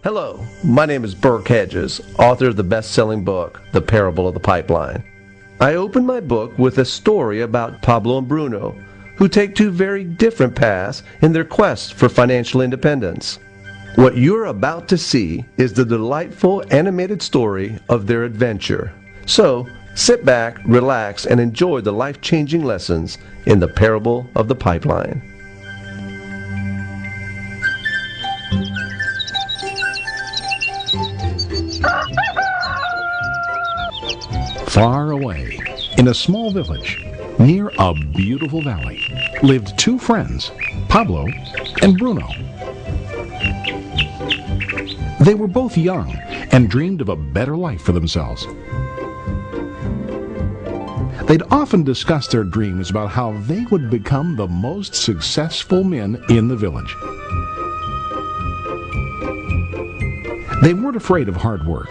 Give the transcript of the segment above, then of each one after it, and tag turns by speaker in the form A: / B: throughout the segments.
A: Hello, my name is Burke Hedges, author of the best-selling book, The Parable of the Pipeline. I open my book with a story about Pablo and Bruno, who take two very different paths in their quest for financial independence. What you're about to see is the delightful animated story of their adventure. So, sit back, relax, and enjoy the life-changing lessons in The Parable of the Pipeline.
B: Far away, in a small village, near a beautiful valley, lived two friends, Pablo and Bruno. They were both young and dreamed of a better life for themselves. They'd often discuss their dreams about how they would become the most successful men in the village. They weren't afraid of hard work,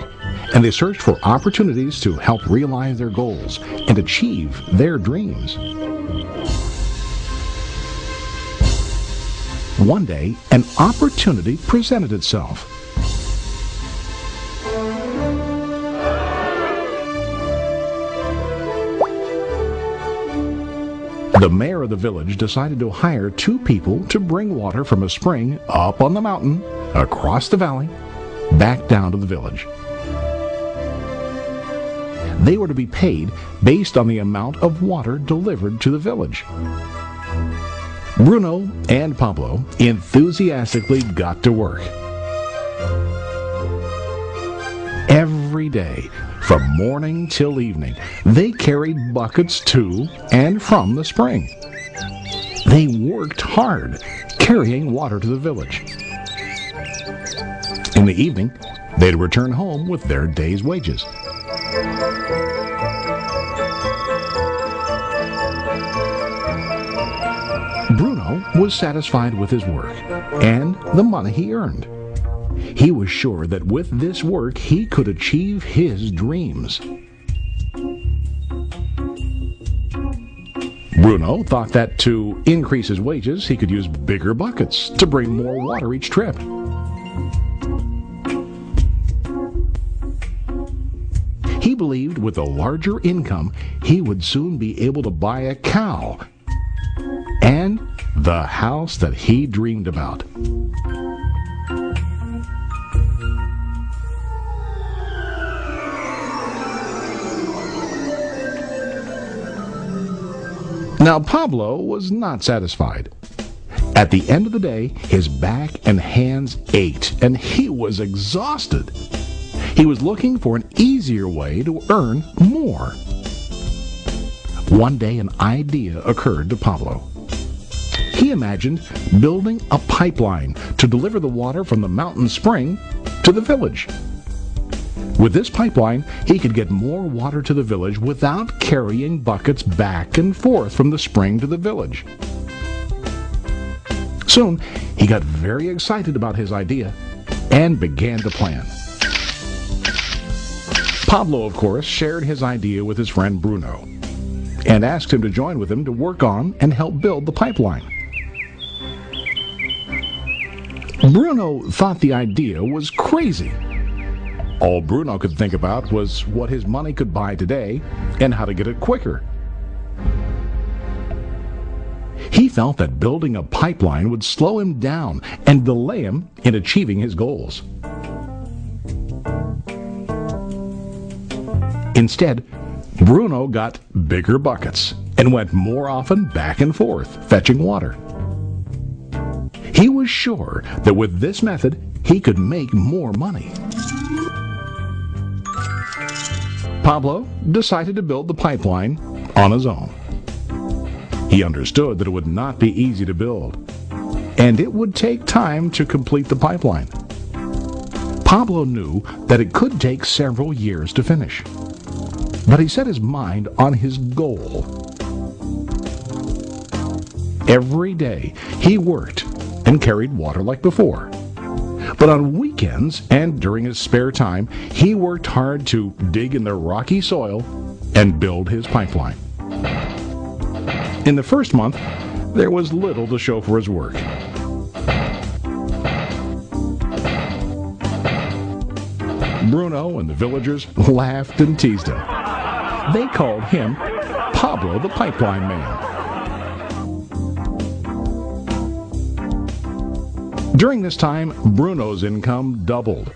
B: and they searched for opportunities to help realize their goals and achieve their dreams. One day, an opportunity presented itself. The mayor of the village decided to hire two people to bring water from a spring up on the mountain, across the valley, back down to the village. They were to be paid based on the amount of water delivered to the village. Bruno and Pablo enthusiastically got to work. Every day, from morning till evening, they carried buckets to and from the spring. They worked hard, carrying water to the village. In the evening, they'd return home with their day's wages. Bruno was satisfied with his work and the money he earned. He was sure that with this work he could achieve his dreams. Bruno thought that to increase his wages he could use bigger buckets to bring more water each trip. He believed with a larger income he would soon be able to buy a cow and the house that he dreamed about. Now Pablo was not satisfied. At the end of the day, his back and hands ached, and he was exhausted. He was looking for an easier way to earn more. One day an idea occurred to Pablo. He imagined building a pipeline to deliver the water from the mountain spring to the village. With this pipeline, he could get more water to the village without carrying buckets back and forth from the spring to the village. Soon, he got very excited about his idea and began to plan. Pablo, of course, shared his idea with his friend Bruno and asked him to join with him to work on and help build the pipeline. Bruno thought the idea was crazy. All Bruno could think about was what his money could buy today and how to get it quicker. He felt that building a pipeline would slow him down and delay him in achieving his goals. Instead, Bruno got bigger buckets and went more often back and forth, fetching water. He was sure that with this method, he could make more money. Pablo decided to build the pipeline on his own. He understood that it would not be easy to build, and it would take time to complete the pipeline. Pablo knew that it could take several years to finish, but he set his mind on his goal. Every day he worked and carried water like before. But on weekends and during his spare time, he worked hard to dig in the rocky soil and build his pipeline. In the first month, there was little to show for his work. Bruno and the villagers laughed and teased him. They called him Pablo the Pipeline Man. During this time, Bruno's income doubled.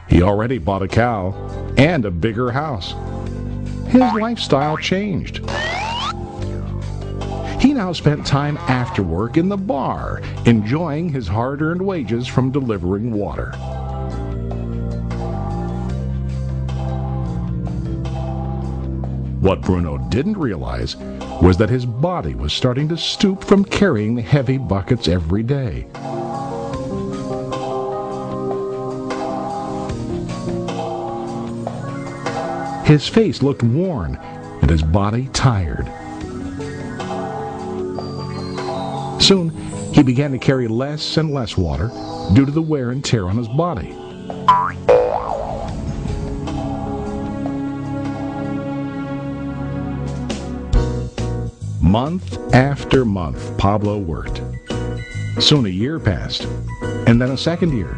B: He already bought a cow and a bigger house. His lifestyle changed. He now spent time after work in the bar, enjoying his hard-earned wages from delivering water. What Bruno didn't realize was that his body was starting to stoop from carrying the heavy buckets every day. His face looked worn and his body tired. Soon, he began to carry less and less water due to the wear and tear on his body. Month after month, Pablo worked. Soon a year passed, and then a second year.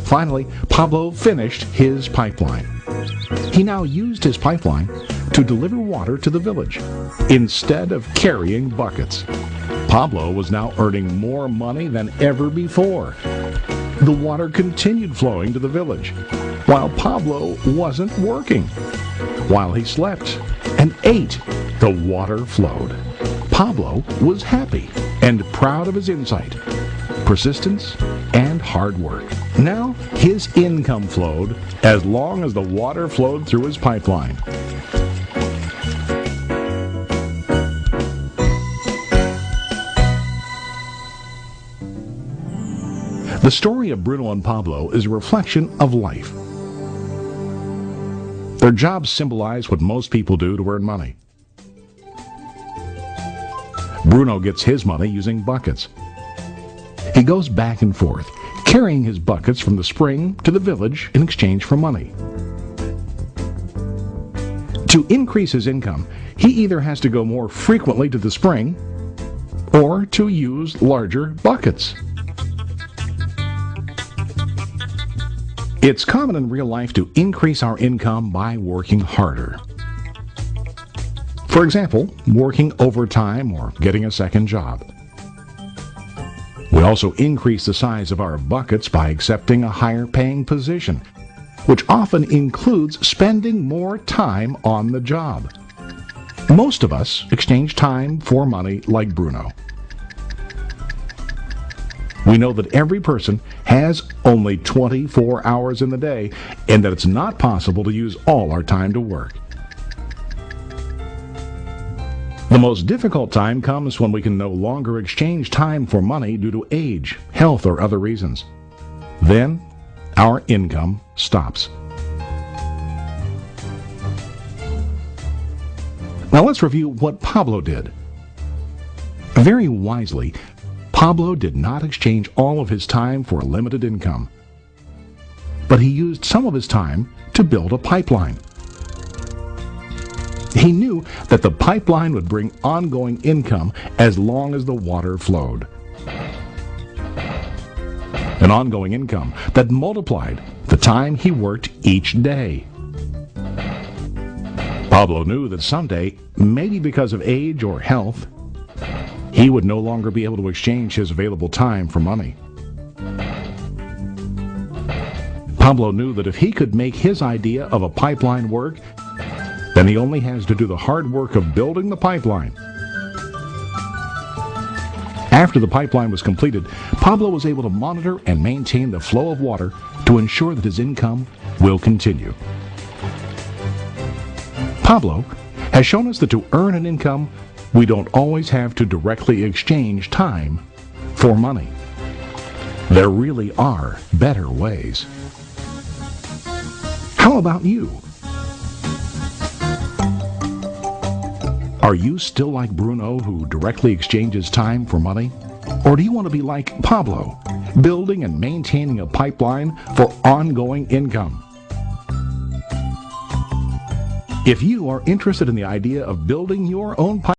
B: Finally, Pablo finished his pipeline. He now used his pipeline to deliver water to the village instead of carrying buckets. Pablo was now earning more money than ever before. The water continued flowing to the village, while Pablo wasn't working. While he slept and ate, the water flowed. Pablo was happy and proud of his insight, persistence, and hard work. Now his income flowed as long as the water flowed through his pipeline. The story of Bruno and Pablo is a reflection of life. Their jobs symbolize what most people do to earn money. Bruno gets his money using buckets. He goes back and forth, carrying his buckets from the spring to the village in exchange for money. To increase his income, he either has to go more frequently to the spring or to use larger buckets. It's common in real life to increase our income by working harder. For example, working overtime or getting a second job. We also increase the size of our buckets by accepting a higher paying position, which often includes spending more time on the job. Most of us exchange time for money like Bruno. We know that every person has only 24 hours in the day and that it's not possible to use all our time to work. The most difficult time comes when we can no longer exchange time for money due to age, health, or other reasons. Then, our income stops. Now let's review what Pablo did. Very wisely, Pablo did not exchange all of his time for a limited income, but he used some of his time to build a pipeline. He knew that the pipeline would bring ongoing income as long as the water flowed. An ongoing income that multiplied the time he worked each day. Pablo knew that someday, maybe because of age or health, he would no longer be able to exchange his available time for money. Pablo knew that if he could make his idea of a pipeline work, then he only has to do the hard work of building the pipeline. After the pipeline was completed, Pablo was able to monitor and maintain the flow of water to ensure that his income will continue. Pablo has shown us that to earn an income, we don't always have to directly exchange time for money. There really are better ways. How about you? Are you still like Bruno, who directly exchanges time for money? Or do you want to be like Pablo, building and maintaining a pipeline for ongoing income? If you are interested in the idea of building your own pipeline,